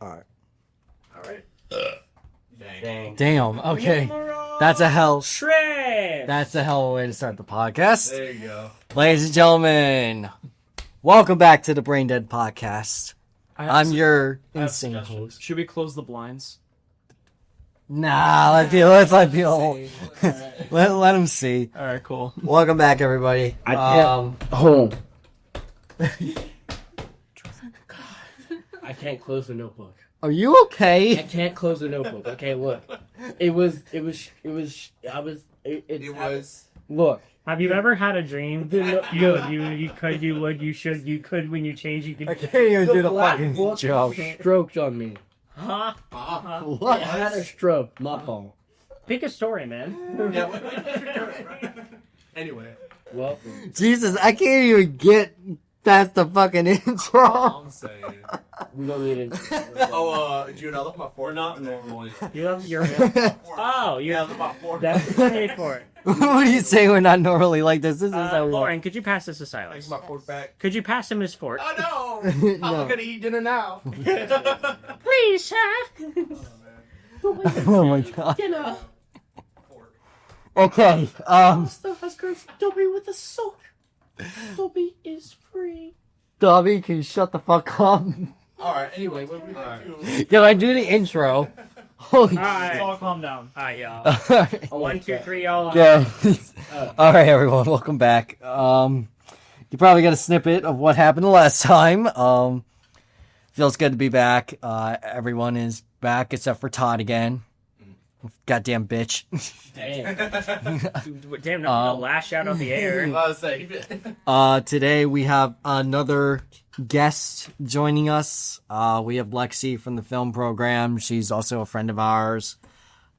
Alright. Dang. Damn, okay. That's a hell. Trash! That's a hell of a way to start the podcast. There you go. Ladies and gentlemen, welcome back to the Brainded podcast. I'm your insane host. Should we close the blinds? Nah, let's let people. let them see. Alright, cool. Welcome back, everybody. Home. I can't close the notebook. Are you I okay? can't close the notebook. Okay, look. It was. Look. Have you ever had a dream? You could when you change you I could. can't even do the black fucking book joke. stroked on me. Huh? What? I had a stroke. My fault. Pick a story, man. Anyway. Welcome. Jesus, I can't even get past the fucking intro. I'm saying. We don't need it. Jude, I left my fork. We're not normally. You have your. Oh, you Yeah, I have. left my fork. That's paid for it. What do you say we're not normally like this? This is how we Lauren, could you pass this to Thanks Silas? my fork back. Could you pass him his fork? Oh no! No. I'm gonna eat dinner now. Please, sir. Oh my god. Dinner. Okay, Stuff has curves. Dobby with the sock. Dobby is free. Dobby, can you shut the fuck up? Alright, anyway, what are we gonna do? Can I do the intro? Holy Alright. All calm down. Alright, y'all. Alright. 1, 2, 3, y'all. Yeah. Alright, everyone, welcome back. You probably got a snippet of what happened the last time. Feels good to be back. Everyone is back except for Todd again. Goddamn bitch. Damn, no, lash out of the air. Today we have another guest joining us. We have Lexi from the film program. She's also a friend of ours.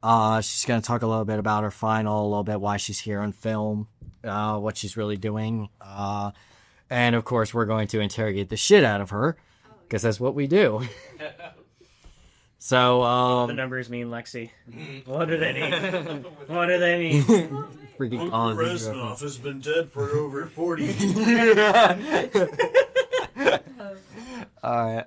She's going to talk a little bit about her final, a little bit why she's here on film, what she's really doing. And of course, we're going to interrogate the shit out of her, because that's what we do. So, The numbers mean, Lexi. What do they mean? What do they mean? freaking Reznov has been dead for over 40 years. Alright,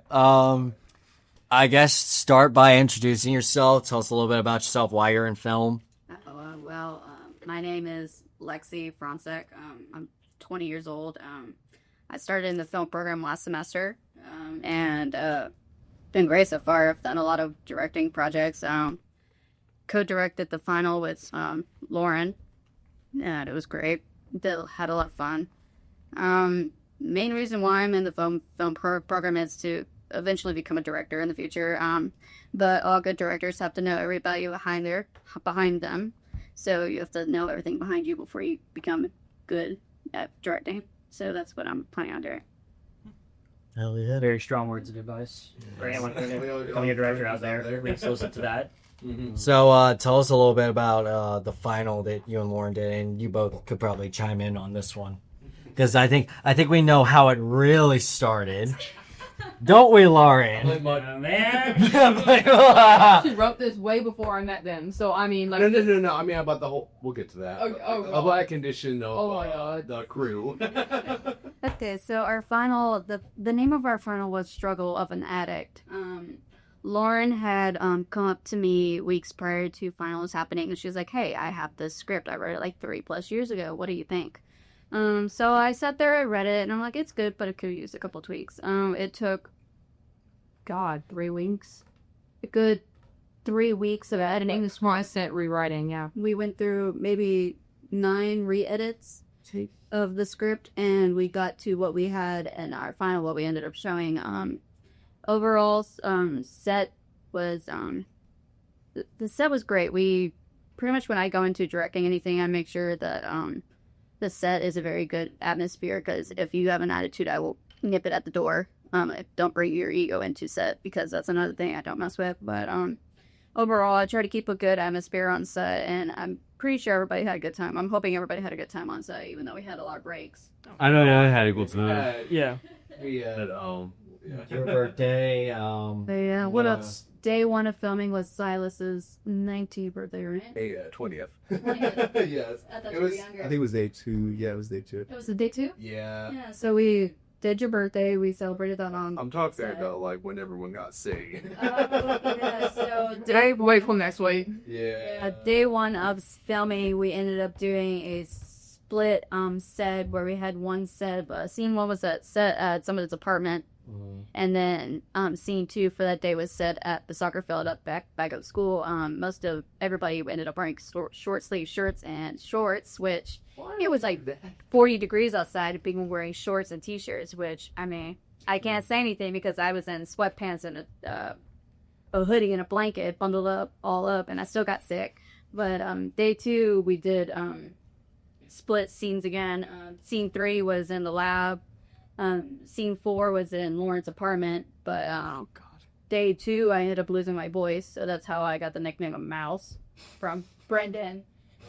I guess start by introducing yourself. Tell us a little bit about yourself, why you're in film. My name is Lexi Froncek. I'm 20 years old. I started in the film program last semester, and been great so far. I've done a lot of directing projects. Co-directed the final with Lauren, and it was great. Had a lot of fun. Main reason why I'm in the film program is to eventually become a director in the future. But all good directors have to know everybody behind them. So you have to know everything behind you before you become good at directing. So that's what I'm planning on doing. Hell yeah. Very strong words of advice. For anyone becoming a director out there, please listen to that. So, tell us a little bit about the final that you and Lauren did, and you both could probably chime in on this one, because I think we know how it really started, don't we, Lauren? Man, She wrote this way before I met them, so I mean, like, No. I mean about the whole. We'll get to that. Oh, A black condition of Oh my God. the crew. Okay, so our final, the name of our final was Struggle of an Addict. Lauren had come up to me weeks prior to finals happening, and she was like, hey, I have this script. I wrote it like 3+ years ago. What do you think? So I sat there, I read it, and I'm like, it's good, but it could use a couple tweaks. It took, 3 weeks. A good 3 weeks of editing. this one I sent rewriting, yeah. We went through maybe 9 re-edits of the script, and we got to what we had in our final, what we ended up showing. Overall, set was, the set was great. We, pretty much when I go into directing anything, I make sure that, the set is a very good atmosphere, because if you have an attitude, I will nip it at the door. Don't bring your ego into set, because that's another thing I don't mess with, but, overall, I try to keep a good atmosphere on set, and I'm pretty sure everybody had a good time. I'm hoping everybody had a good time on set, even though we had a lot of breaks. I know I had a good time. yeah. We had Your birthday, But yeah, what else? Day 1 of filming was Silas's 19th birthday, right? 20th. yes. I thought It you were was- younger. I think it was day 2. Yeah, it was day 2. It was the day 2? Yeah. Yeah, so we did your birthday. We celebrated that on. I'm talking there though, like when everyone got sick. Yeah, so Did I wait till next week? Yeah. day one of filming, we ended up doing a split set where we had one set. Scene one was set at somebody's apartment, and then scene two for that day was set at the soccer field back at school. Most of everybody ended up wearing short sleeve shirts and shorts, which it was like 40 degrees outside. And people wearing shorts and t-shirts, which I mean, I can't say anything because I was in sweatpants and a hoodie and a blanket, bundled up, all up, and I still got sick. But day two, we did split scenes again. Scene three was in the lab. Scene four was in Lauren's apartment. But day two, I ended up losing my voice, so that's how I got the nickname of Mouse from Brenden.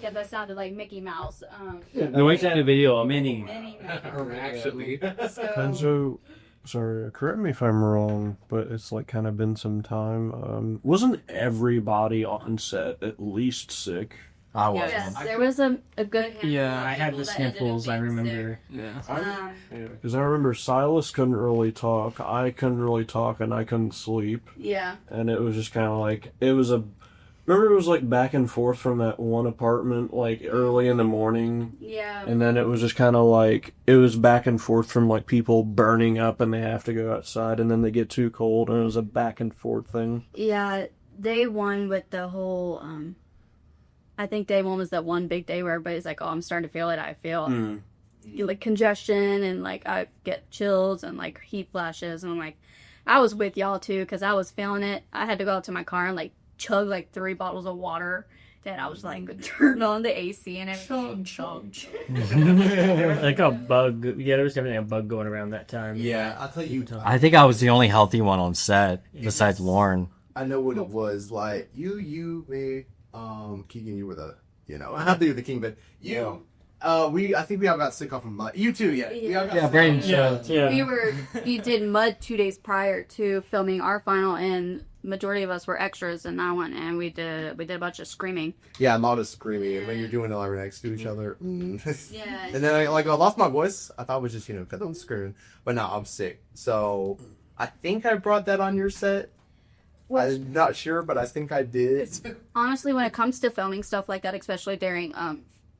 Yeah, that sounded like Mickey Mouse. No, we sent a video of Minnie. Actually. So, sorry, correct me if I'm wrong, but it's like kind of been some time. Wasn't everybody on set at least sick? I was. Yes, there was a good handful. Yeah, of I had people the that ended up sniffles. I being remember. Yeah. sick. Because I remember Silas couldn't really talk, I couldn't really talk, and I couldn't sleep. Yeah. And it was just kind of like, remember it was like back and forth from that one apartment, like early in the morning. Yeah. And then it was just kind of like, it was back and forth from like people burning up and they have to go outside and then they get too cold and it was a back and forth thing. Yeah, day one with the whole, I think day one was that one big day where everybody's like, oh, I'm starting to feel it. I feel like congestion and like I get chills and like heat flashes. And I'm like, I was with y'all too because I was feeling it. I had to go out to my car and like chug like 3 bottles of water. Then I was like, turn on the AC and everything. Chug. Like a bug. Yeah, there was definitely a bug going around that time. Yeah, I'll tell you. I think I was the only healthy one on set besides Lauren. I know what it was. Like you, me, Keegan, you were the, I have to do the king, but you, I think we all got sick off of mud. You too, yeah. We all got sick. Braeden. Yeah. We did mud 2 days prior to filming our final, and majority of us were extras in that one, and we did a bunch of screaming. Yeah, a lot of screaming, and when you're doing it all right next to each other. Yeah. And then I lost my voice. I thought it was just, because I'm screaming. But now I'm sick. So I think I brought that on your set. I'm not sure, but I think I did. Honestly, when it comes to filming stuff like that, especially during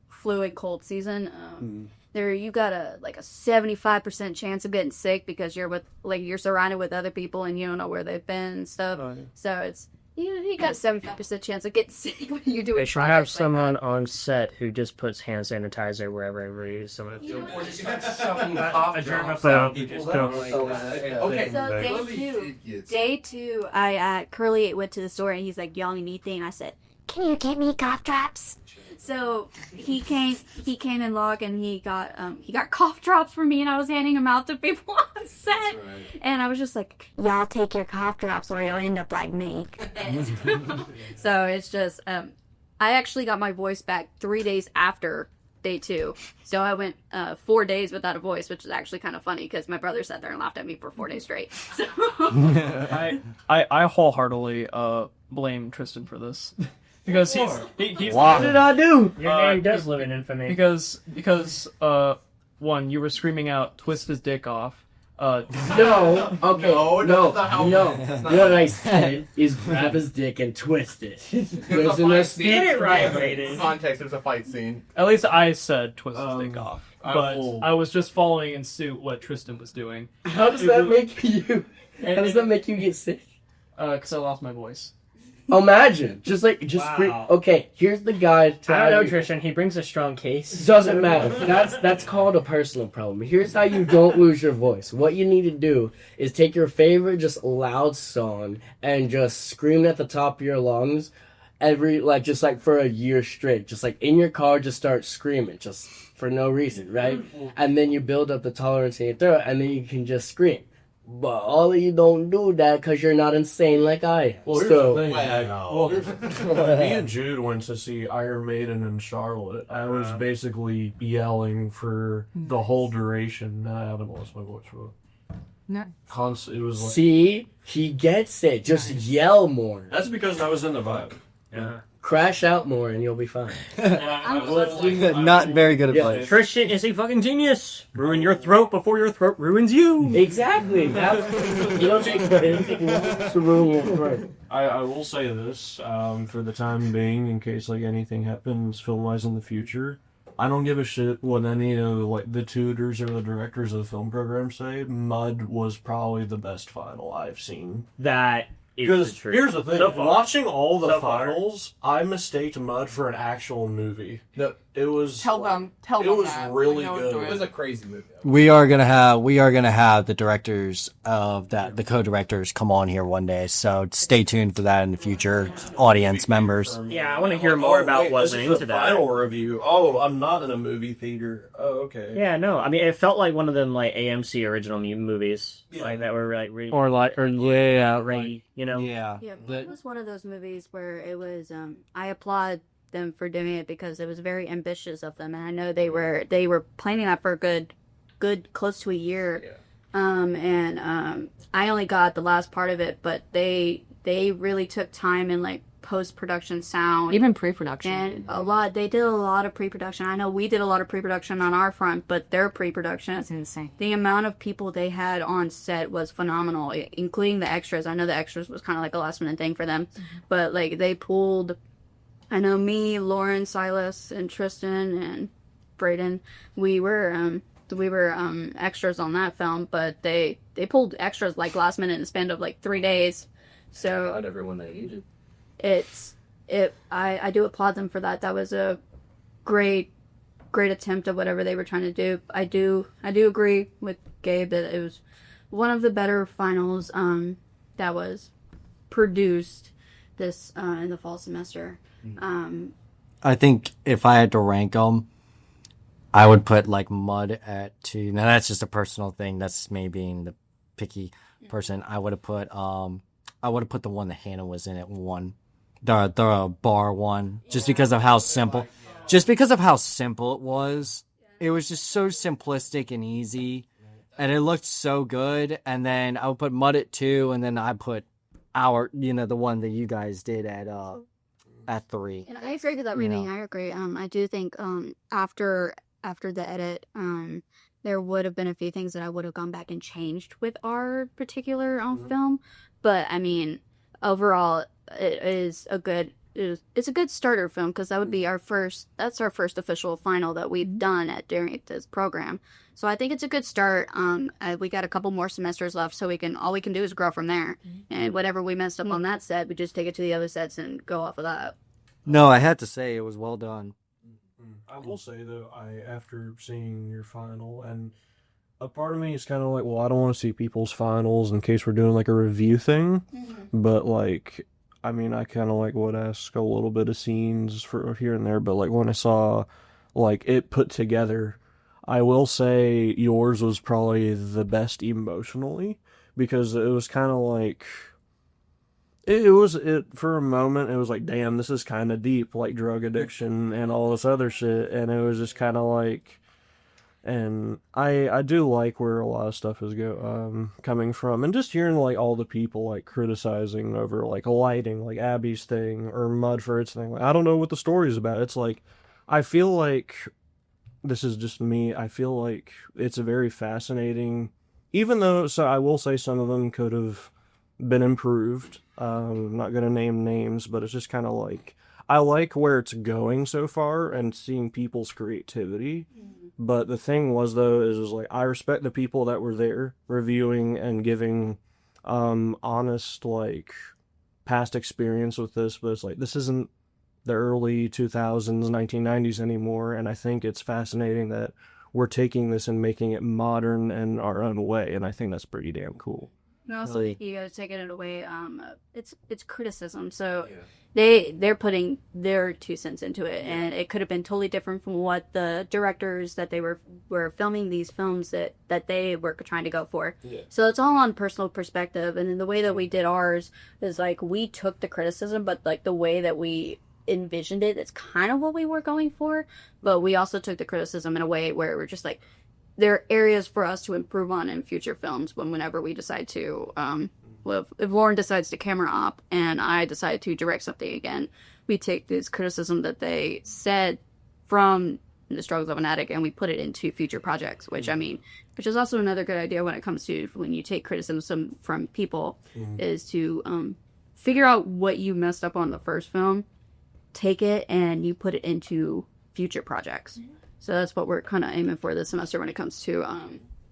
fluid cold season, there you got a 75% chance of getting sick because you're surrounded with other people and you don't know where they've been and stuff. Oh, yeah. So it's you got a 75% chance of getting sick when you're doing. They should have someone on set who just puts hand sanitizer wherever he is. Someone. Okay. So day two, Curly went to the store and he's like, "Y'all need anything?" And I said, "Can you get me cough drops?" So he came in log and he got cough drops for me and I was handing them out to people on set. Right. And I was just like, "Y'all take your cough drops or you'll end up like me." So it's just I actually got my voice back 3 days after day two. So I went 4 days without a voice, which is actually kind of funny because my brother sat there and laughed at me for 4 days straight. So. I wholeheartedly blame Tristian for this. Because he's What did I do? Your name does live in infamy. Because one, you were screaming out, "Twist his dick off." No, okay, no. What I said is grab his dick and twist it. There's an Get it right, Braeden. Context, there's a fight scene. At least I said twist his dick off. But I was just following in suit what Tristian was doing. How does that make you? How does that make you get sick? Because I lost my voice. Imagine, wow. Okay, here's the guide. I don't know, Tristian. He brings a strong case. Doesn't matter. That's called a personal problem. Here's how you don't lose your voice. What you need to do is take your favorite, just loud song and just scream at the top of your lungs, for a year straight. Just like in your car, just start screaming, just for no reason, right? And then you build up the tolerance in your throat, and then you can just scream. But all of you don't do that because you're not insane like I. Well, here's the thing. Me and Jude went to see Iron Maiden in Charlotte. I was basically yelling for the whole duration. I haven't lost my voice for it. It was like... See? He gets it. Just yell more. That's because I was in the vibe. Yeah. Crash out more and you'll be fine. Not very good advice. Tristian is a fucking genius. Ruin your throat before your throat ruins you. Exactly. You don't take anything else to ruin your throat. I will say this, for the time being, in case like anything happens film-wise in the future, I don't give a shit what any of like the tutors or the directors of the film program say. Mud was probably the best final I've seen. That is Because the truth. here's the thing, So far. watching all the So far. finals, I mistaked Mud for an actual movie. It was Tell them it was that. really I know good. it's It was a crazy movie. We are gonna have the directors of that, the co-directors, come on here one day. So stay tuned for that in the future, audience members. Yeah, I want to hear more about wait, what this went is into the that. final review. Oh, I'm not in a movie theater. Oh, okay. Yeah, no, I mean, it felt like one of them like AMC original movies, like that were like really, you know. Yeah. Yeah, it was one of those movies where it was. I applaud them for doing it because it was very ambitious of them, and I know they were planning that for a good close to a year. I only got the last part of it, but they really took time in like post-production sound, Even pre-production. and they did a lot of pre-production. I know we did a lot of pre-production on our front, but their pre-production, That's insane. the amount of people they had on set was phenomenal, including the extras. I know the extras was kind of like a last minute thing for them, but like they pulled, I know me, Lauren, Silas, and Tristian and Braeden, we were extras on that film, but they pulled extras like last minute in the span of like 3 days. So Not everyone they needed. I do applaud them for that. That was a great attempt at whatever they were trying to do. I do agree with Gabe that it was one of the better finals that was produced this in the fall semester. I think if I had to rank them, I would put like Mud at 2. Now that's just a personal thing. That's me being the picky person. I would have put the one that Hannah was in at 1. The bar one, just because of how simple it was. It was just so simplistic and easy, and it looked so good. And then I would put Mud at 2, and then I put the one that you guys did at 3. And I agree with that, Remy. I agree. I do think after the edit, there would have been a few things that I would have gone back and changed with our particular film. But I mean, overall, it's a good starter film because that would be our first official final that we've done during this program. So I think it's a good start. We got a couple more semesters left, so all we can do is grow from there. And whatever we messed up on that set, we just take it to the other sets and go off of that. No, I had to say it was well done. I will say though, after seeing your final, and a part of me is kind of like, well, I don't want to see people's finals in case we're doing like a review thing, but like, I mean, I kind of like would ask a little bit of scenes for here and there, but like when I saw like it put together, I will say yours was probably the best emotionally, because it was kind of like, it for a moment, it was like, damn, this is kind of deep, like drug addiction and all this other shit, and it was just kind of like, and I do like where a lot of stuff is coming from, and just hearing like all the people like criticizing over like lighting, like Abby's thing or Mud for its thing. Like, I don't know what the story's about. It's like, I feel like, this is just me, I feel like it's a very fascinating, even though, so I will say some of them could have been improved. I'm not gonna name names, but it's just kind of like, I like where it's going so far and seeing people's creativity. But the thing was though, is like, I respect the people that were there reviewing and giving honest like past experience with this, but it's like, this isn't the early 2000s, 1990s anymore, and I think it's fascinating that we're taking this and making it modern in our own way, and I think that's pretty damn cool. And also, you gotta take it away. It's criticism, so they're putting their 2 cents into it, and it could have been totally different from what the directors that they were filming these films that they were trying to go for. So it's all on personal perspective, and then the way that we did ours is like, we took the criticism, but like the way that we envisioned it, it's kind of what we were going for, but we also took the criticism in a way where we're just like, there are areas for us to improve on in future films whenever we decide to if Lauren decides to camera op and I decide to direct something again, we take this criticism that they said from the struggles of an addict and we put it into future projects, which is also another good idea when it comes to when you take criticism from people, is to figure out what you messed up on the first film, take it and you put it into future projects. So that's what we're kind of aiming for this semester when it comes to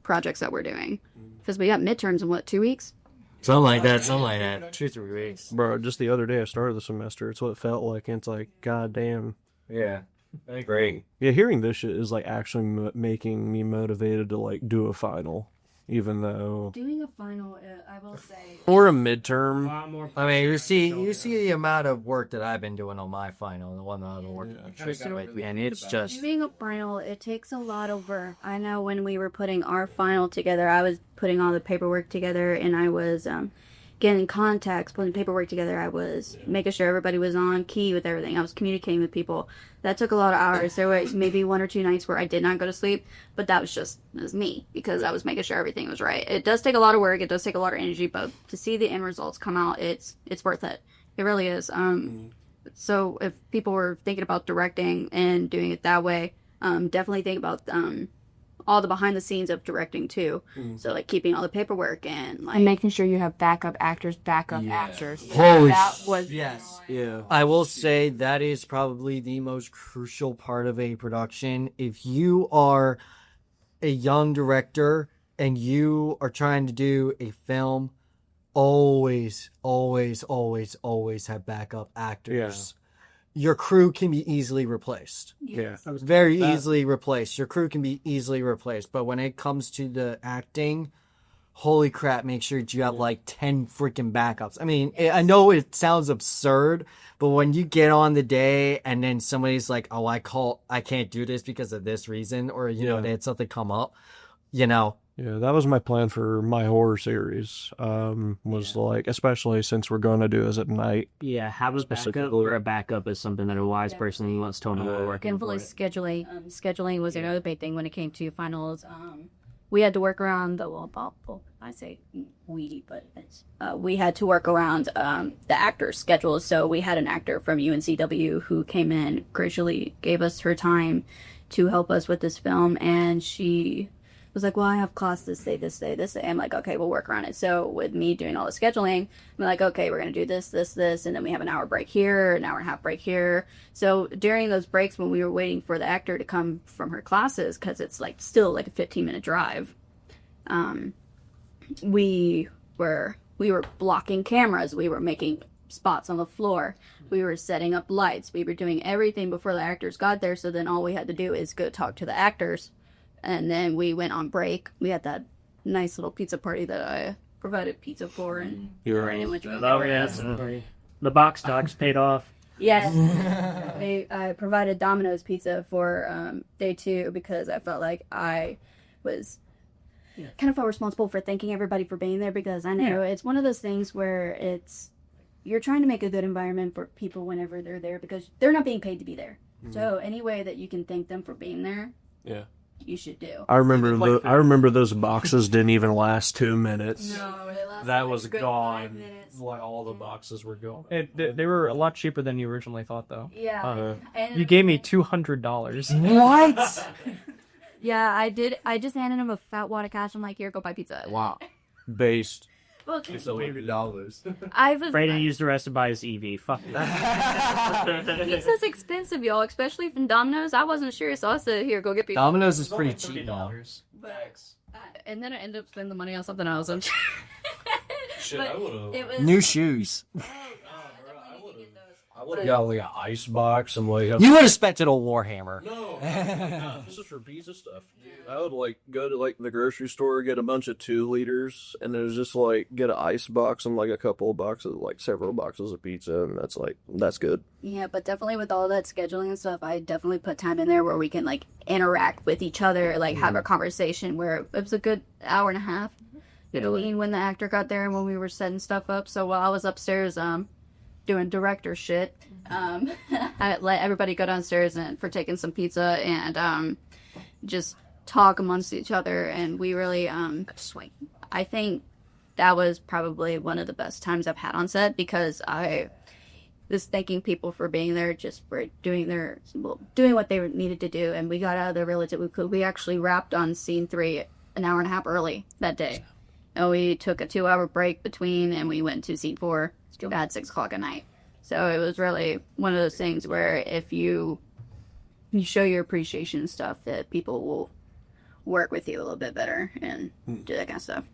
projects that we're doing. Because we got midterms in 2 weeks? Something like that. 2-3 weeks. Bro, just the other day I started the semester. It's what it felt like. And it's like, goddamn. Yeah. I agree. Yeah, hearing this shit is like actually making me motivated to like do a final, even though Doing a final, I will say, or a midterm. I mean, you see the amount of work that I've been doing on my final, the one that I've been working with Tristian with, and it's just doing a final, it takes a lot of work. I know when we were putting our final together, I was putting all the paperwork together, and I was getting contacts, putting paperwork together. I was making sure everybody was on key with everything. I was communicating with people. That took a lot of hours. There were maybe 1 or 2 nights where I did not go to sleep, but that was me, because I was making sure everything was right. It does take a lot of work. It does take a lot of energy, but to see the end results come out, it's worth it. It really is. So if people were thinking about directing and doing it that way, definitely think about all the behind the scenes of directing too. So like keeping all the paperwork and making sure you have backup actors. Holy That was yes. Yeah. I will say that is probably the most crucial part of a production. If you are a young director and you are trying to do a film, always have backup actors. Your crew can be easily replaced. Yeah. Easily replaced. Your crew can be easily replaced. But when it comes to the acting, holy crap, make sure that you have like 10 freaking backups. I mean, I know it sounds absurd, but when you get on the day and then somebody's like, oh, I can't do this because of this reason, or, they had something come up, Yeah, that was my plan for my horror series. Like, especially since we're going to do this at night. Yeah, have a backup or a backup is something that a wise person wants to know we're working and for. Scheduling. Scheduling was another big thing when it came to finals. We had to work around I say we, but we had to work around the actors' schedules. So we had an actor from UNCW who came in, graciously gave us her time to help us with this film, and she was like, well, I have class this day. I'm like, okay, we'll work around it. So with me doing all the scheduling, I'm like, okay, we're going to do this, and then we have an hour break here, an hour and a half break here. So during those breaks when we were waiting for the actor to come from her classes, because it's like still like a 15-minute drive, we were blocking cameras. We were making spots on the floor. We were setting up lights. We were doing everything before the actors got there. So then all we had to do is go talk to the actors. And then we went on break. We had that nice little pizza party that I provided pizza for. And You're right. The box dogs paid off. Yes. I provided Domino's pizza for day 2 because I felt like I was kind of felt responsible for thanking everybody for being there, because I know it's one of those things where you're trying to make a good environment for people whenever they're there, because they're not being paid to be there. So any way that you can thank them for being there. Yeah. You should do. I remember those boxes didn't even last 2 minutes. No, it lasted That was a good gone. 5 minutes. Like all the boxes were gone. They were a lot cheaper than you originally thought, though. Yeah. And You gave me $200. What? yeah, I did. I just handed him a fat wad of cash. I'm like, here, go buy pizza. Wow. Based. Well, It's $100. Braeden used the rest to buy his EV. Fuck it. Pizza's expensive, y'all, especially from Domino's. I wasn't sure, so I said, here, go get pizza. Domino's is pretty cheap now. And then I ended up spending the money on something else. Shit, But I would've. it was New shoes. I would've got like an ice box and like. You would have spent it on Warhammer. No, this is for pizza stuff. I would like go to like the grocery store, get a bunch of 2 liters, and then just like get an ice box and like a couple of boxes, like several boxes of pizza, and that's good. Yeah, but definitely with all that scheduling and stuff, I definitely put time in there where we can like interact with each other, like have a conversation where it was a good hour and a half between when the actor got there and when we were setting stuff up. So while I was upstairs doing director shit, I let everybody go downstairs and for taking some pizza and just talk amongst each other, and we really I think that was probably one of the best times I've had on set, because I was thanking people for being there, just for doing what they needed to do, and we got out of there relatively quick. We actually wrapped on scene 3 an hour and a half early that day, and we took a 2-hour break between, and we went to scene 4 at 6 o'clock at night. So it was really one of those things where if you show your appreciation and stuff, that people will work with you a little bit better and do that kind of stuff.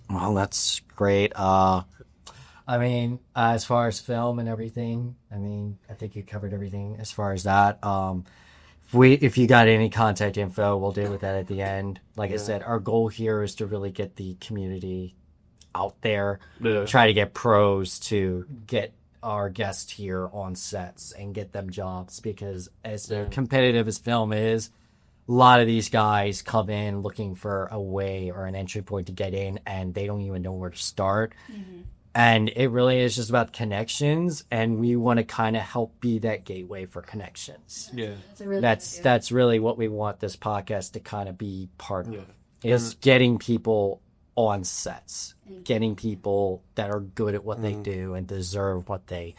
Well, that's great. I mean, as far as film and everything, I mean, I think you covered everything as far as that. If you got any contact info, we'll deal with that at the end. Like I said, our goal here is to really get the community out there, try to get pros to get our guests here on sets and get them jobs, because as competitive as film is, a lot of these guys come in looking for a way or an entry point to get in, and they don't even know where to start. And it really is just about connections, and we want to kind of help be that gateway for connections. That's really what we want this podcast to kind of be part of, is getting people on sets, getting people that are good at what they do and deserve what they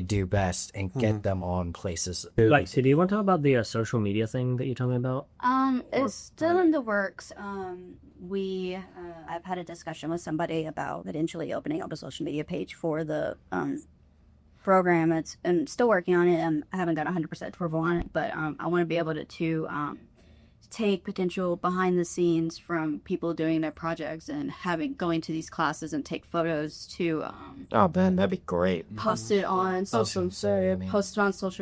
do best, and get them on places. Lexi, do you want to talk about the social media thing that you told me about? It's still in the works. I've had a discussion with somebody about potentially opening up a social media page for the program. I'm still working on it. I haven't got 100% approval on it, but I want to be able to take potential behind the scenes from people doing their projects and going to these classes and take photos to oh man, that'd be great. Post it on social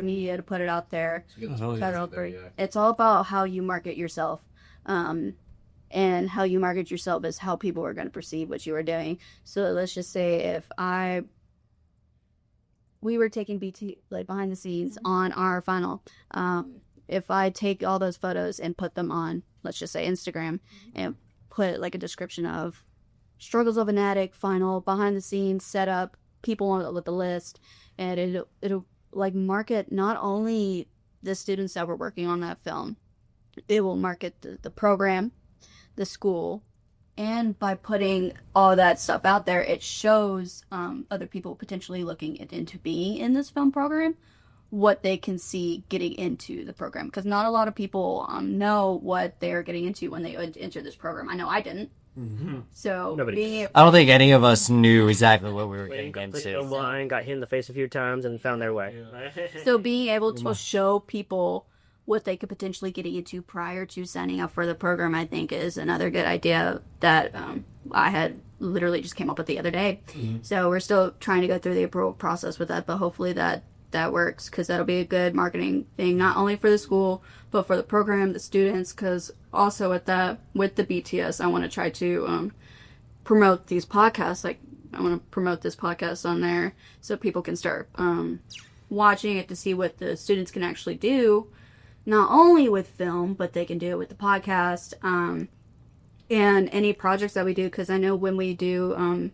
media to put it out there. It's all about how you market yourself, and how you market yourself is how people are going to perceive what you are doing. So let's just say if we were taking BT like behind the scenes on our final, if I take all those photos and put them on, let's just say Instagram, and put like a description of struggles of an addict, final, behind the scenes, setup, people on with the list, and it'll like market not only the students that were working on that film, it will market the program, the school, and by putting all that stuff out there, it shows other people potentially looking into being in this film program what they can see getting into the program, because not a lot of people know what they're getting into when they enter this program. I know I didn't. So I don't think any of us knew exactly what we were getting into. Line, got hit in the face a few times, and found their way. So being able to show people what they could potentially get into prior to signing up for the program, I think, is another good idea that I had literally just came up with the other day. So we're still trying to go through the approval process with that, but hopefully that works, because that'll be a good marketing thing, not only for the school, but for the program, the students, because also with the BTS, I want to try to promote these podcasts. Like, I want to promote this podcast on there so people can start watching it to see what the students can actually do, not only with film, but they can do it with the podcast, and any projects that we do, because I know when we do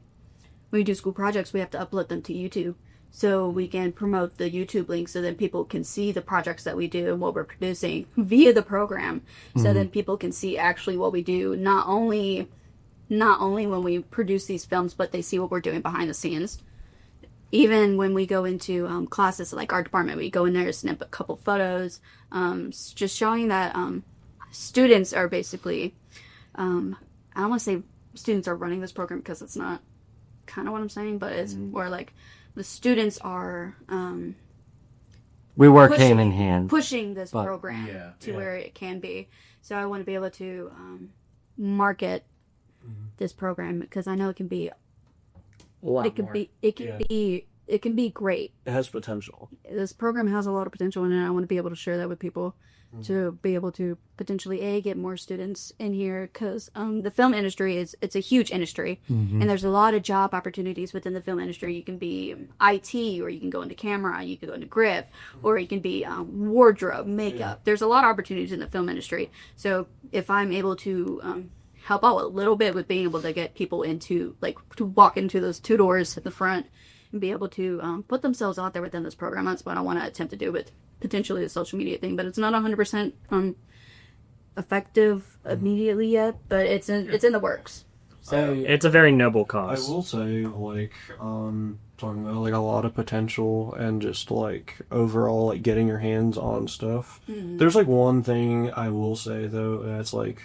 school projects, we have to upload them to YouTube. So we can promote the YouTube link so that people can see the projects that we do and what we're producing via the program. So then people can see actually what we do, not only when we produce these films, but they see what we're doing behind the scenes. Even when we go into classes like our department, we go in there to snip a couple photos, just showing that students are basically, I don't want to say students are running this program, because it's not kind of what I'm saying, but it's more like the students are we work hand in hand pushing this program to where it can be. So I want to be able to market this program, because I know it can be it can be great. It has potential. This program has a lot of potential in it. I want to be able to share that with people, to be able to potentially get more students in here, because the film industry it's a huge industry, and there's a lot of job opportunities within the film industry. You can be IT, or you can go into camera, you can go into grip, or you can be wardrobe, makeup. There's a lot of opportunities in the film industry. So if I'm able to help out a little bit with being able to get people into, like, to walk into those 2 doors at the front and be able to put themselves out there within this program, that's what I want to attempt to do with potentially the social media thing. But it's not 100% effective immediately yet, but it's in the works. So it's a very noble I cause. will say, like, talking about, like, a lot of potential and just, like, overall, like, getting your hands on stuff. There's, like, one thing I will say, though, that's, like,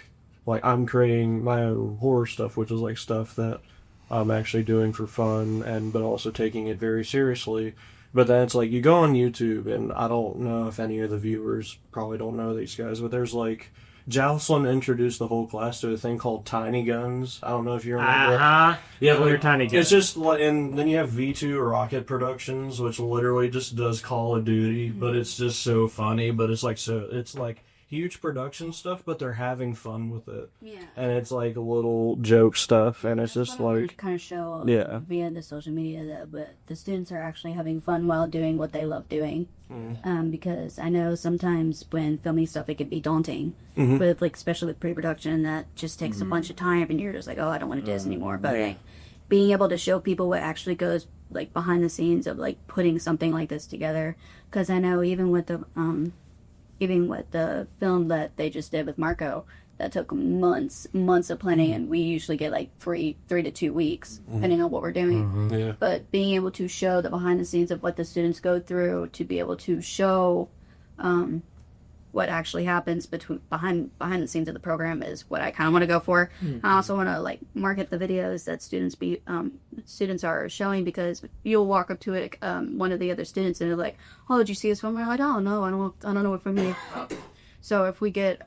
I'm creating my own horror stuff, which is, like, stuff that I'm actually doing for fun, but also taking it very seriously. But then it's, like, you go on YouTube, and I don't know if any of the viewers probably don't know these guys, but there's, like, Jocelyn introduced the whole class to a thing called Tiny Guns. I don't know if you remember. Yeah, like, they're tiny guns. It's just like, and then you have V2 Rocket Productions, which literally just does Call of Duty, but it's just so funny. But it's like huge production stuff, but they're having fun with it. Yeah. And it's like little joke stuff, and it's just like kind of show Yeah. via the social media that, but the students are actually having fun while doing what they love doing. Because I know sometimes when filming stuff it can be daunting, but like especially with pre-production that just takes a bunch of time, and you're just like, oh, I don't want to do this anymore. But like, being able to show people what actually goes like behind the scenes of like putting something like this together, because I know even with the film that they just did with Marco, that took months of planning, and we usually get like 3 to 2 weeks, depending on what we're doing. Yeah. But being able to show the behind the scenes of what the students go through, to be able to show what actually happens behind the scenes of the program is what I kind of want to go for. I also want to like market the videos that students are showing, because you'll walk up to it, one of the other students, and they're like, "Oh, did you see this film?" I'm like, "Oh no, I don't know what from you." So if we get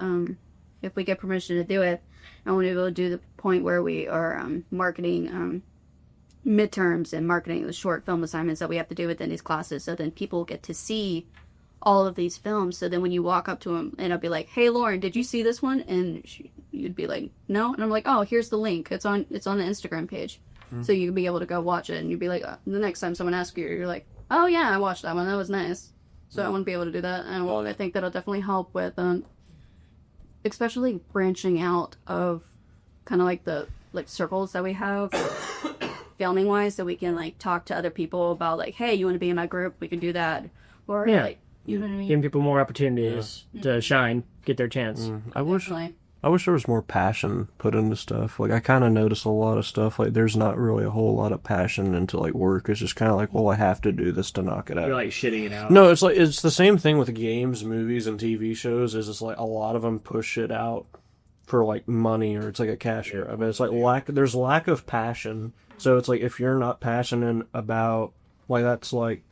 permission to do it, I want to be able to do the point where we are marketing midterms and marketing the short film assignments that we have to do within these classes, so then people get to see all of these films. So then when you walk up to them, and I'll be like, "Hey Lauren, did you see this one?" And you'd be like, "No." And I'm like, "Oh, here's the link. It's on the Instagram page." So you'd be able to go watch it, and you'd be like, the next time someone asks you, you're like, "Oh yeah, I watched that one. That was nice." So I want to be able to do that, and I think that'll definitely help with especially branching out of kind of like the circles that we have filming wise, so we can like talk to other people about like, "Hey, you want to be in my group? We can do that." Or like, you know what I mean? Giving people more opportunities to shine, get their chance. I wish there was more passion put into stuff. Like, I kind of notice a lot of stuff, like, there's not really a whole lot of passion into, like, work. It's just kind of like, well, I have to do this to knock it out. You're, like, shitting it out. No, it's like, it's the same thing with games, movies, and TV shows, is it's like, a lot of them push it out for, like, money, or it's like a cash grab. I mean, it's like, there's lack of passion. So it's like, if you're not passionate about, like, that's like,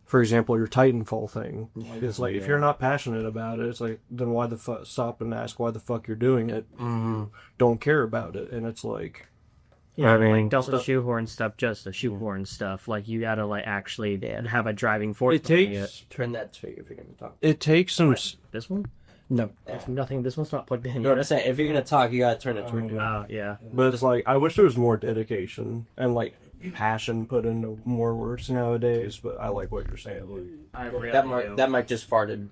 for example, your Titanfall thing. Like, it's like, if you're not passionate about it, it's like, then why the fuck, stop and ask why the fuck you're doing it. Don't care about it. And it's like, yeah, I mean, don't shoehorn stuff just to shoehorn stuff. Like, you gotta, like, actually have a driving force. It takes, turn that trigger if you're gonna talk. it takes some, This one? No, There's nothing. This one's not plugged in. no, I'm saying if you're gonna talk, you gotta turn it to. Yeah. but it's like, I wish there was more dedication and, like, passion put into more works nowadays, but I like what you're saying. Like, I really That mic just farted.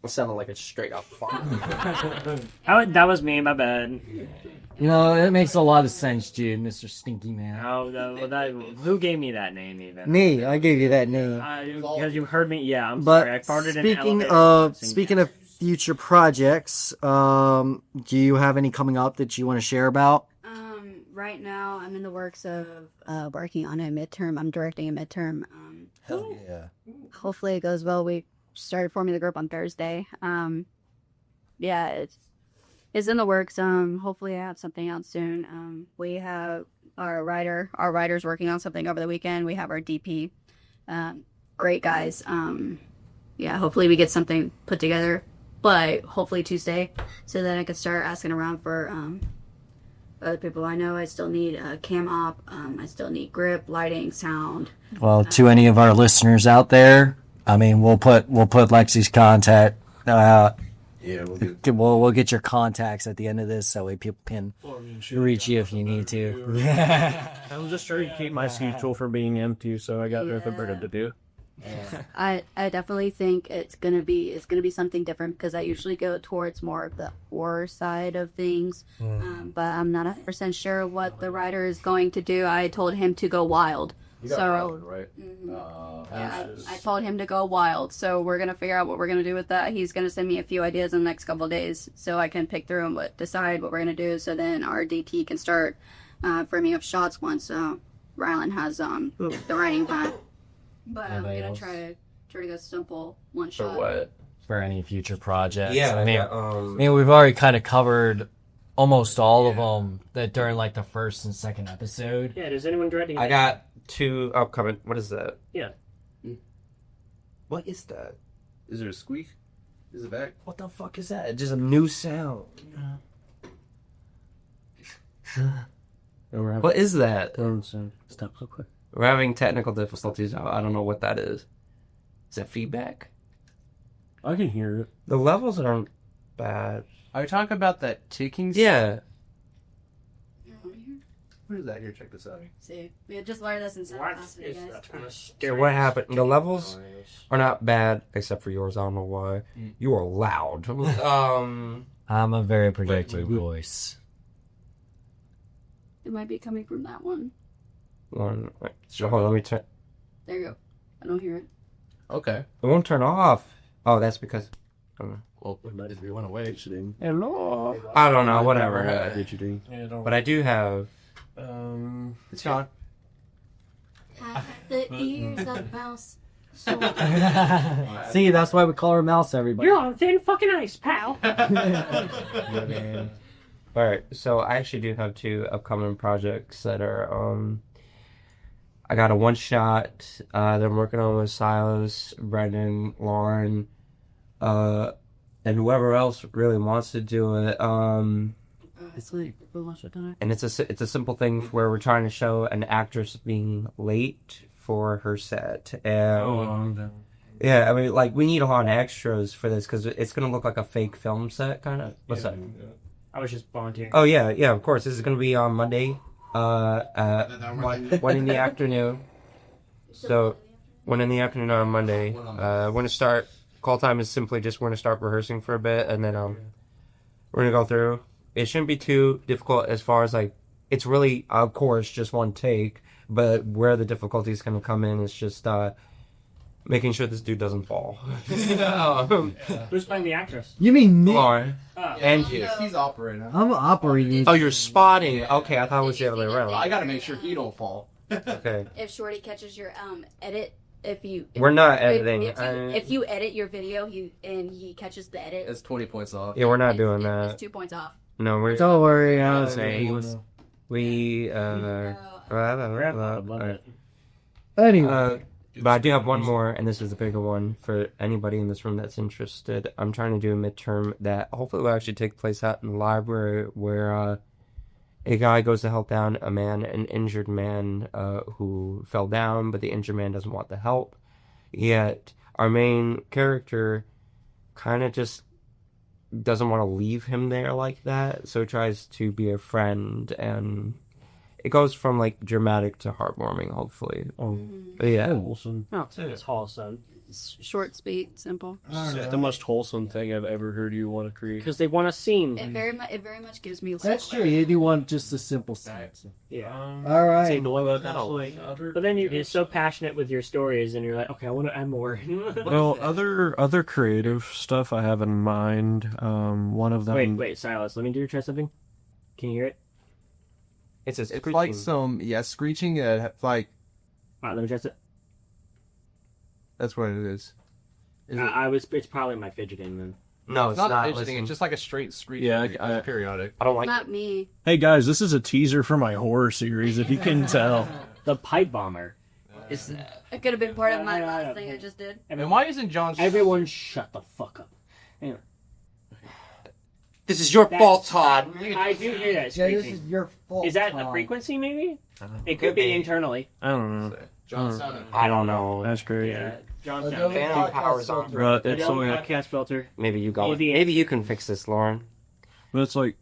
It sounded like a straight up fart. That was me, my bad. You know, it makes a lot of sense, Jude, Mr. Stinky Man. Who gave me that name even? Me, I gave you that name. Because you heard me. Yeah, I'm But sorry. I farted speaking of future projects, do you have any coming up that you want to share about? Right now, I'm in the works of working on a midterm. I'm directing a midterm. Hell yeah. Hopefully it goes well. We started forming the group on Thursday. Yeah, it's in the works. Hopefully I have something out soon. We have our writer's working on something over the weekend. We have our DP. Great guys. Yeah, hopefully we get something put together by hopefully Tuesday, so that I can start asking around for other people. I know I still need a cam op. I still need grip, lighting, sound. Well, to any of our listeners out there, I mean, we'll put Lexi's contact. Yeah, We'll get your contacts at the end of this, so way people can reach you if you need to. I'm just trying to keep my schedule from being empty, so I got nothing better to do. I definitely think it's gonna be something different, because I usually go towards more of the horror side of things, but I'm not 100% sure what the writer is going to do. I told him to go wild. right? I told him to go wild, so we're gonna figure out what we're gonna do with that. He's gonna send me a few ideas in the next couple of days, so I can pick through and decide what we're gonna do. So then our DT can start for me of shots once Rylan has the writing pad. But I'm gonna try to go simple one shot. For what? For any future projects. Yeah, I mean, we've already kind of covered almost all of them that during like the first and second episode. Yeah, does anyone directing? I got 2 upcoming. What is that? Yeah. What is that? Is there a squeak? Is it back? What the fuck is that? Just a new sound. What is that? Stop real quick. We're having technical difficulties. I don't know what that is. Is that feedback? I can hear it. The levels aren't bad. Are you talking about that ticking? Yeah. What is that? Here, check this out. See, we had just learned this in seventh class today, guys. Okay, what happened? The levels are not bad, except for yours. I don't know why. You are loud. I'm a very predictable voice. It might be coming from that one. Hold on, let me turn. There you go. I don't hear it. Okay. It won't turn off. Oh, that's because. Well, if we went away, Hello. I don't know. Whatever. But I do have. It's gone. The ears of a mouse. See, that's why we call her Mouse, everybody. You're on thin fucking ice, pal. Alright, so I actually do have 2 upcoming projects that are, I got a one-shot that I'm working on with Silas, Brenden, Lauren, and whoever else really wants to do it. It's like, And it's a simple thing where we're trying to show an actress being late for her set. And yeah, I mean, like, we need a lot of extras for this because it's going to look like a fake film set, kind of. What's that? I was just volunteering. Oh, yeah, of course. This is going to be on Monday at 1 in the afternoon. So, 1 in the afternoon on Monday. We're going to start, call time is simply just we're going to start rehearsing for a bit, and then we're going to go through. It shouldn't be too difficult as far as, like, it's really, of course, just one take, but where the difficulty is going to come in is just making sure this dude doesn't fall. Who's playing the actress? You mean me? Lauren. And you. He's operating. I'm operating. Oh, you're spotting. Okay, I thought it was the other way around. I gotta make sure he don't fall. Okay. If Shorty catches your edit, We're not editing. If you edit your video, and he catches the edit, It's 20 points off. Yeah, we're not doing that. it's 2 points off. No, we're. Don't worry, I was We. Anyway. But I do have one more, and this is a bigger one for anybody in this room that's interested. I'm trying to do a midterm that hopefully will actually take place out in the library where a guy goes to help down an injured man who fell down, but the injured man doesn't want the help. Yet our main character kind of just doesn't want to leave him there like that, so tries to be a friend, and it goes from like dramatic to heartwarming, hopefully. But yeah, Wholesome. Oh, it's wholesome. It's short, sweet, simple. It's the most wholesome thing I've ever heard you want to create. Because they want a scene. It very much gives me. That's true. You do want just a simple sense. Yeah. All right. But then you're so passionate with your stories, and you're like, okay, I want to add more. Well, other creative stuff I have in mind. One of them. Wait, Silas. Let me try something. Can you hear it? it's like some screeching. Like All right, let me test it. that's what it is. It's probably my fidgeting then. No, it's not. Fidgeting, it's just like a straight screech. Yeah, it's periodic. I don't like. Not me. Hey guys, this is a teaser for my horror series. If you can tell. The pipe bomber. It's It could have been part of my last thing I just did. And why isn't John? Everyone, shut the fuck up. Anyway. This is your fault, Todd. I do hear that Yeah, screeching. this is your fault. Is that Tom. a frequency, maybe? It could be internally. I don't know. I don't know. That's great. Yeah. John Adobe Phantom powers on. But it's Adobe like, podcast filter. Maybe you got. AVN. Maybe you can fix this, Lauren. but it's like,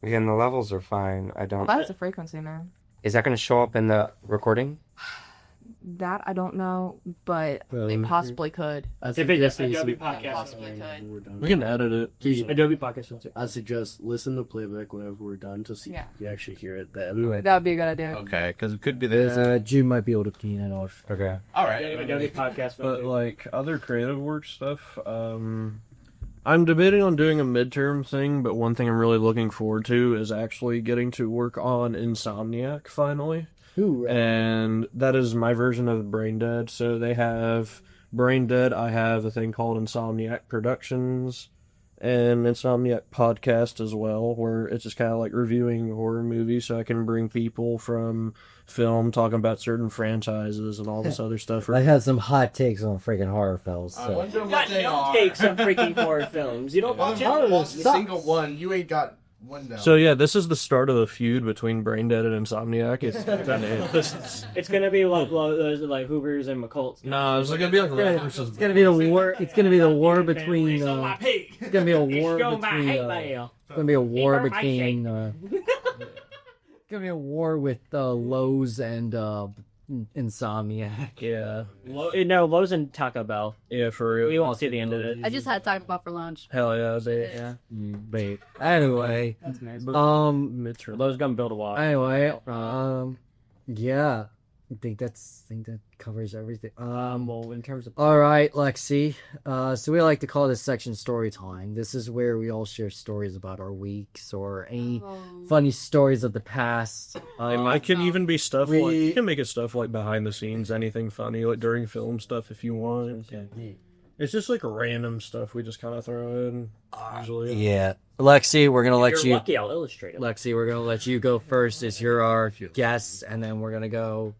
Again, the levels are fine. I don't. That's a frequency, man. Is that going to show up in the recording? That I don't know, but it possibly could. I If it suggest is Adobe listen- podcast Possibly filter. could. we can edit it. Adobe podcast filter. I suggest listen to playback whenever we're done to see Yeah. if you actually hear it then. That would be a good idea. Okay, because it could be this. Jude might be able to clean it off. Okay. All right. Adobe podcast But filter. like other creative work stuff, I'm debating on doing a midterm thing, but one thing I'm really looking forward to is actually getting to work on Insomniac finally. Ooh, right. And that is my version of Brainded. So they have Brainded. I have a thing called Insomniac Productions and Insomniac Podcast as well, where it's just kind of like reviewing horror movies. So I can bring people from film talking about certain franchises and all this other stuff. I had some hot takes on freaking horror films. I So. wonder You what got they no are. takes on freaking horror films. You don't watch One it. single one. You ain't got one down. So yeah, this is the start of the feud between Brainded and Insomniac. It's gonna be like Hoovers and McCults. No, it's gonna be like It's gonna be the war. It's gonna be the war between. It's gonna be a war between. It's gonna be a war between. It's gonna be a war with Lowe's and Insomniac. Yeah. No, Lowe's and Taco Bell. Yeah, for real. We won't see the end of it. I just had Taco Bell for lunch. Hell yeah, they, Yeah. Wait. Anyway. That's nice. midterm. Lowe's gonna build a wall. Anyway. Yeah. I think that covers everything. Well, in terms of All right, Lexi. So we like to call this section story time. This is where we all share stories about our weeks or any funny stories of the past. I can even be stuff we- like you can make it stuff like behind the scenes, anything funny like during film stuff if you want. It's just like random stuff we just kind of throw in. Usually, Yeah, Lexi, we're gonna let you're you. lucky, I'll illustrate it. Lexi, we're gonna let you go first, as you're our guest, and then we're gonna go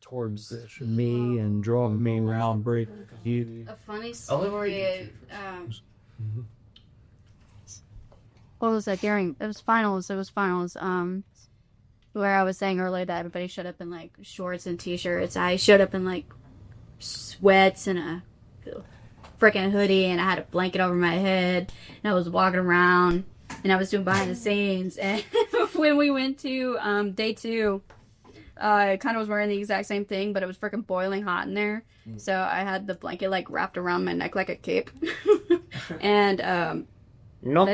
towards me and draw me around. Break you. A funny story. What was that during? It was finals. Where I was saying earlier that everybody showed up in like shorts and t-shirts. I showed up in like sweats and a freaking hoodie, and I had a blanket over my head, and I was walking around, and I was doing behind the scenes. And when we went to day 2, I kind of was wearing the exact same thing, but it was freaking boiling hot in there. So I had the blanket like wrapped around my neck like a cape. And I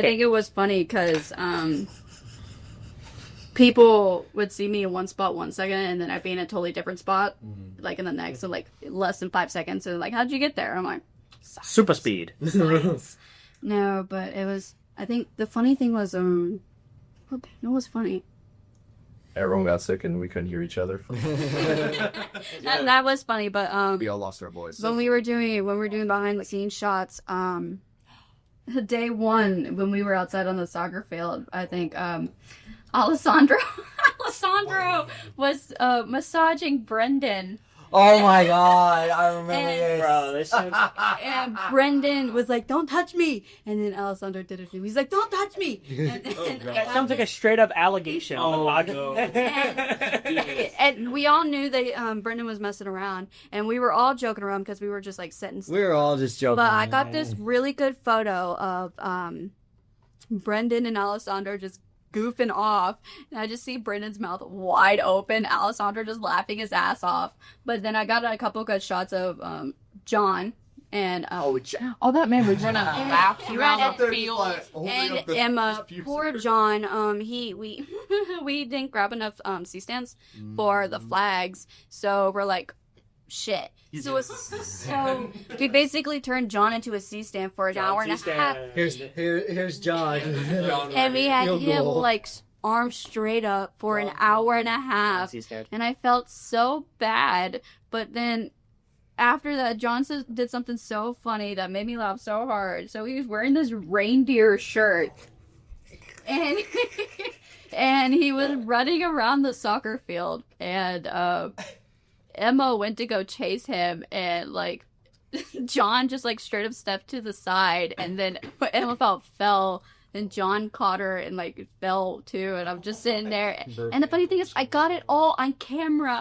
think it was funny because people would see me in one spot 1 second, and then I'd be in a totally different spot, like in the next, so like less than 5 seconds. So like, how'd you get there? I'm like, Super speed. science. No, but it was. I think the funny thing was, what was funny? Everyone got sick and we couldn't hear each other. That was funny, but We all lost our voice. when we were doing behind the scenes shots, day 1 when we were outside on the soccer field, I think Alessandro was massaging Brenden. Oh my god, I remember this. Bro, this sounds... And Brenden was like, "Don't touch me," and then Alessandro did it too. He's like, "Don't touch me." That sounds like a straight up allegation on the podcast. And we all knew that Brenden was messing around, and we were all joking around because we were just like sitting still. We were all just joking. But I got this really good photo of Brenden and Alessandro just goofing off, and I just see Brendan's mouth wide open, Alessandro just laughing his ass off. But then I got a couple good shots of John and that man was running laps around the field. and Emma. Poor John. We we didn't grab enough C-stands for the flags, so we're like, shit. So we basically turned John into a C-stand for an hour and a half. Here's John. And we had him like arms straight up for an hour and a half. And I felt so bad. But then after that, John did something so funny that made me laugh so hard. So he was wearing this reindeer shirt. And and he was running around the soccer field. And Emma went to go chase him, and like John just like straight up stepped to the side, and then Emma fell, and John caught her and like fell too, and I'm just sitting there. And the funny thing is, I got it all on camera.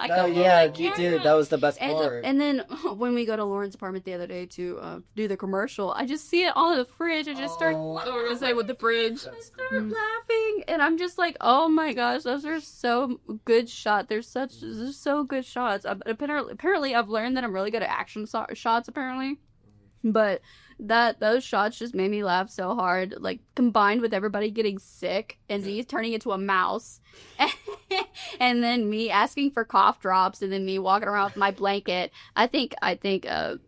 You did. That was the best And, part. and then when we go to Lauren's apartment the other day to do the commercial, I just see it all in the fridge. I just start with the fridge. I start laughing, and I'm just like, oh my gosh, those are so good shots. They're so good shots. Apparently, I've learned that I'm really good at action shots. Apparently, but those shots just made me laugh so hard, like combined with everybody getting sick and me turning into a mouse and then me asking for cough drops and then me walking around with my blanket. I think the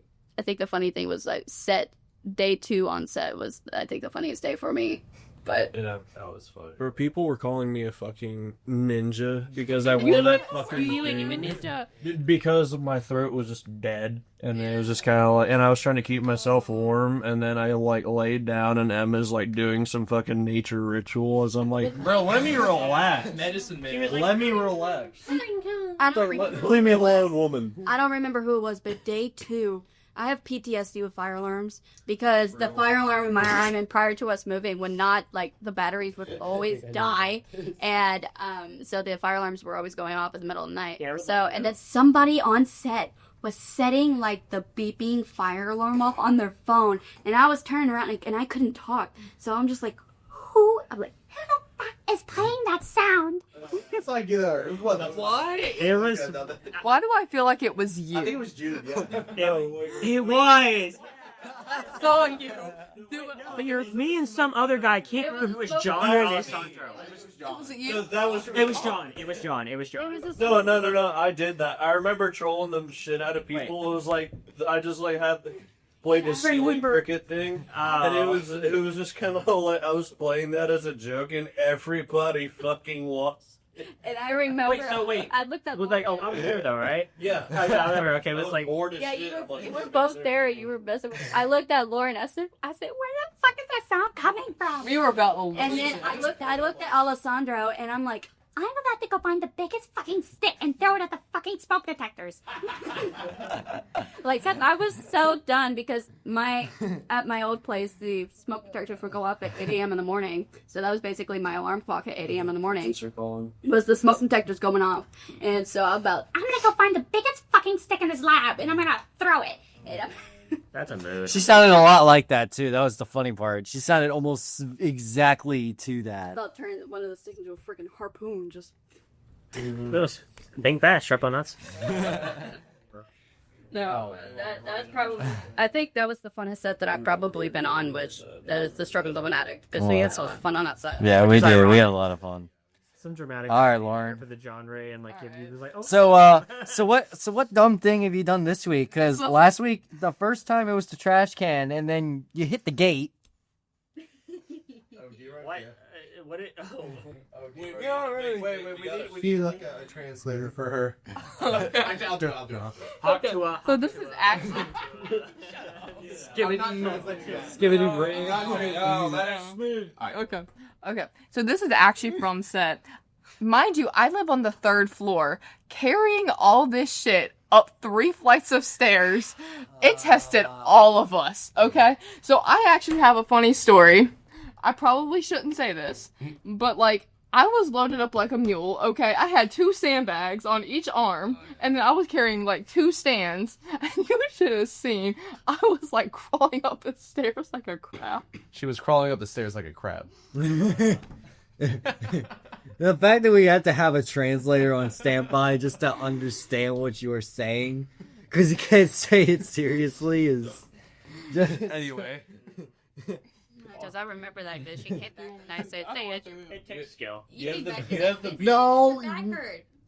funny thing was I set day 2 on set was, I think, the funniest day for me. But yeah, that was funny. Or people were calling me a fucking ninja because I wore that fucking ninja. because my throat was just dead, and it was just kind of like, and I was trying to keep myself warm, and then I like laid down, and Emma's like doing some fucking nature ritual as I'm like, bro, let me relax. Medicine man. Let me relax. Leave me alone, woman. I don't remember who it was, but day 2, I have PTSD with fire alarms because the fire alarm in my room and prior to us moving would not, like, the batteries would always die, and so the fire alarms were always going off in the middle of the night. So, and then somebody on set was setting, like, the beeping fire alarm off on their phone, and I was turning around and I couldn't talk, so I'm just like, who the fuck is playing that sound? It's like what? It was. Why do I feel like it was you? I think it was Jude. Yeah. It was. So you. But you're me and some other guy. I can't remember if it was John or Alessandro. Was it you? It was John. It was John. No. I did that. I remember trolling the shit out of people. It was like I just like had played this silly cricket thing, and it was just kind of like I was playing that as a joke, and everybody fucking lost. And I remember. Wait. I looked at. It was like, I was there though, right? Yeah. I remember. Okay, it was like. Yeah, you were both there. You were messing with. I looked at Lauren. I said, where the fuck is that sound coming from? We were about to And then I looked at Alessandro, and I'm like, I'm about to go find the biggest fucking stick and throw it at the fucking smoke detectors. Like, I was so done because at my old place, the smoke detectors would go up at 8 a.m. in the morning. So that was basically my alarm clock at 8 a.m. in the morning. Was the smoke detectors going off. And so I'm gonna go find the biggest fucking stick in this lab, and I'm gonna throw it. That's a mood. She sounded a lot like that too. That was the funny part. She sounded almost exactly to that. I'll turn one of the sticks into a freaking harpoon. Just. Think fast, sharp on nuts. No, that's probably. I think that was the funnest set that I've probably been on, which is the Struggles of an Addict. Because we had so fun on that set. Yeah, we did. We had a lot of fun. Some dramatic. All right, Lauren. For the genre and like give you like. Oh. So what dumb thing have you done this week? Because last week, the first time it was the trash can, and then you hit the gate. What? Wait, we need like a translator for her. I'll do it. So this is actually. Skibidi brain. Okay. So this is actually from set. Mind you, I live on the 3rd floor. Carrying all this shit up 3 flights of stairs, it tested all of us, okay? So I actually have a funny story. I probably shouldn't say this, but like, I was loaded up like a mule, okay? I had 2 sandbags on each arm, and then I was carrying like 2 stands, and you should have seen, I was like crawling up the stairs like a crab. She was crawling up the stairs like a crab. The fact that we had to have a translator on standby just to understand what you were saying, because you can't say it seriously, is just... Anyway. Because I remember that because she came back and I said, say it. It takes skill. No.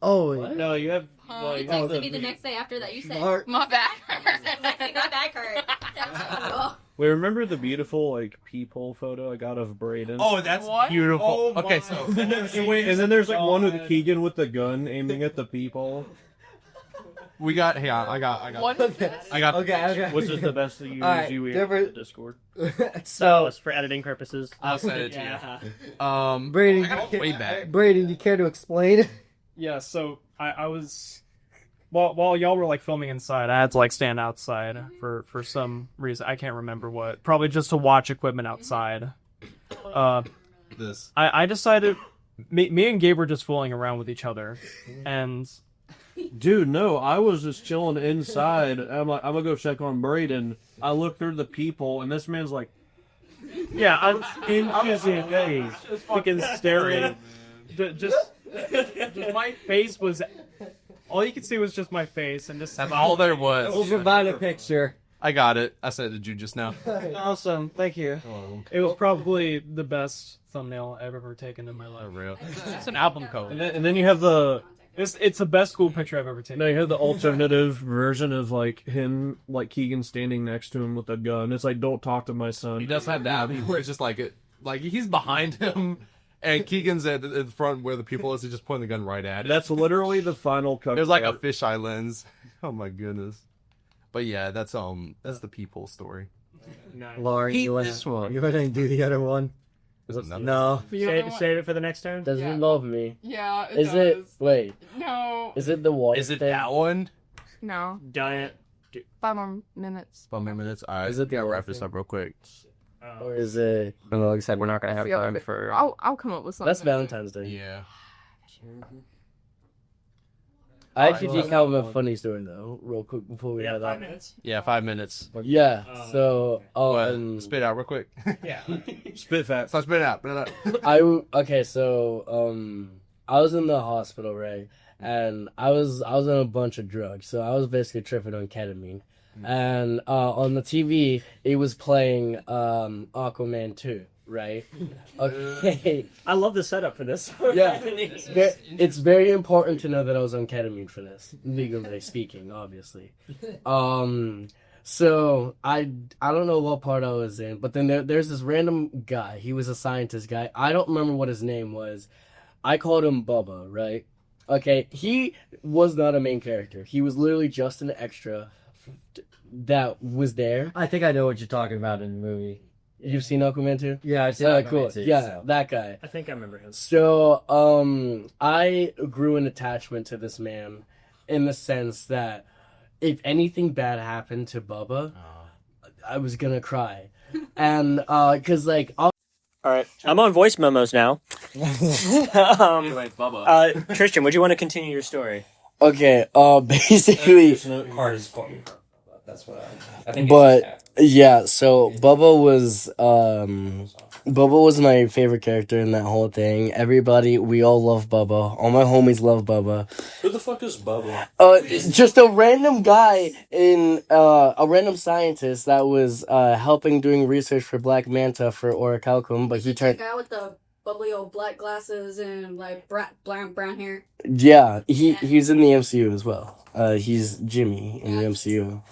Oh. What? No, you have. Well, you texted me the next day after that. You said, my back hurts. my back hurt. Wait, remember the beautiful like peephole photo I got of Braeden? Oh, that's beautiful. Oh, okay, so and then there's like one with Keegan with the gun aiming at the peephole. We got. Hey, I got. What is this? I got. Okay. Which is the best that you Right, do in different- Discord? So it's for editing purposes. I'll send it to you. Braeden, I got it way back. Braeden, you care to explain? Yeah, so I was while y'all were like filming inside, I had to like stand outside for some reason. I can't remember what. Probably just to watch equipment outside. This. I decided me and Gabe were just fooling around with each other, and Dude, no, I was just chilling inside. I'm like, I'm gonna go check on Braeden. I look through the peephole, and this man's like, yeah, I'm inches away, fucking staring. Just my face was. All you could see was just my face, and just That's all there was. We'll provide a picture. I got it. I sent it to Jude just now. Awesome, thank you. It was probably the best thumbnail I've ever taken in my life. Real. It's an album cover. And then you have the It's the best school picture I've ever taken. They had the alternative version of like him, like Keegan standing next to him with a gun. It's like, don't talk to my son. He does have that. Where it's just like he's behind him, and Keegan's at the front where the people is. He's just pointing the gun right at it. That's literally the final cut. There's like a fisheye lens. Oh my goodness. But yeah, that's the Peephole story. Nice. Lauren, you want to do the other one? No. Save it for the next turn? Doesn't involve me. Yeah, it Is does. it? Wait. No. Is it the white Is it thing? that one? No. Giant. 5 more minutes. 5 more minutes. All right. Is it the I'll wrap white this thing? up real quick. Or is it? Well, like I said, we're not gonna have Yeah, time for. I'll come up with something. That's Valentine's Day. Yeah. I actually just have a funny story though, real quick before we head 5 out. minutes. Yeah, 5 minutes. Yeah. So, Spit out real quick. Yeah. Spit fat. Stop spitting out. Spit it out. okay. So, I was in the hospital, right? And I was on a bunch of drugs, so I was basically tripping on ketamine. And on the TV, it was playing Aquaman 2, right? Okay. I love the setup for this. Yeah. It's very important to know that I was on ketamine for this, legally speaking, obviously. So I don't know what part I was in, but then there's this random guy. He was a scientist guy. I don't remember what his name was. I called him Bubba, right? Okay, he was not a main character. He was literally just an extra that was there. I think I know what you're talking about in the movie. You've seen Aquaman 2? Yeah, I've seen Aquaman Aquaman 2. too, Yeah, so. that guy. I think I remember him. So, I grew an attachment to this man in the sense that if anything bad happened to Bubba, I was gonna cry. And, cause like... All right, I'm on voice memos now. Tristian, would you want to continue your story? Okay, basically... That's what I think. But yeah, so Bubba was my favorite character in that whole thing. Everybody, we all love Bubba. All my homies love Bubba. Who the fuck is Bubba? Just a random guy a random scientist that was helping doing research for Black Manta for Orichalcum, but he The turned. guy with the bubbly old black glasses and like brown hair. Yeah, he's in the MCU as well. He's Jimmy in the MCU.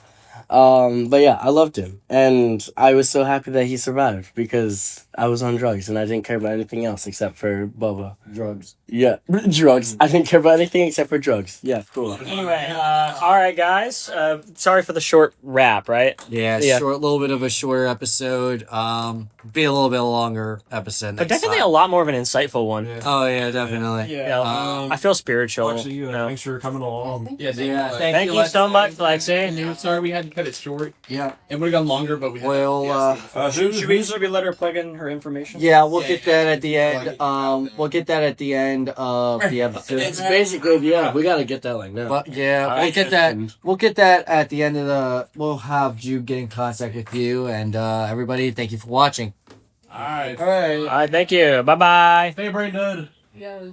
But yeah, I loved him, and I was so happy that he survived because I was on drugs and I didn't care about anything else except for Bubba. Drugs. Yeah, drugs. I didn't care about anything except for drugs. Yeah, cool. Anyway, all right, guys. Sorry for the short wrap, right? Yeah, little bit of a shorter episode. Be a little bit longer episode. But next definitely time. a lot more of an insightful one. Yeah. Oh yeah, definitely. You know, I feel spiritual. Actually, thanks for coming along. Thank you so much, Lexi. Sorry we had to cut it short. Yeah, it would have gone longer, but we had should we let her plug in her information? Yeah, we'll get that at the end. We'll get that at the end of the episode. It's basically we gotta get that like now. But yeah, we'll get that. We'll get that at the end of the. We'll have Jude get in contact with you, and everybody. Thank you for watching. All right. All right. Thank you. Bye bye. Hey, Brainded. Yes.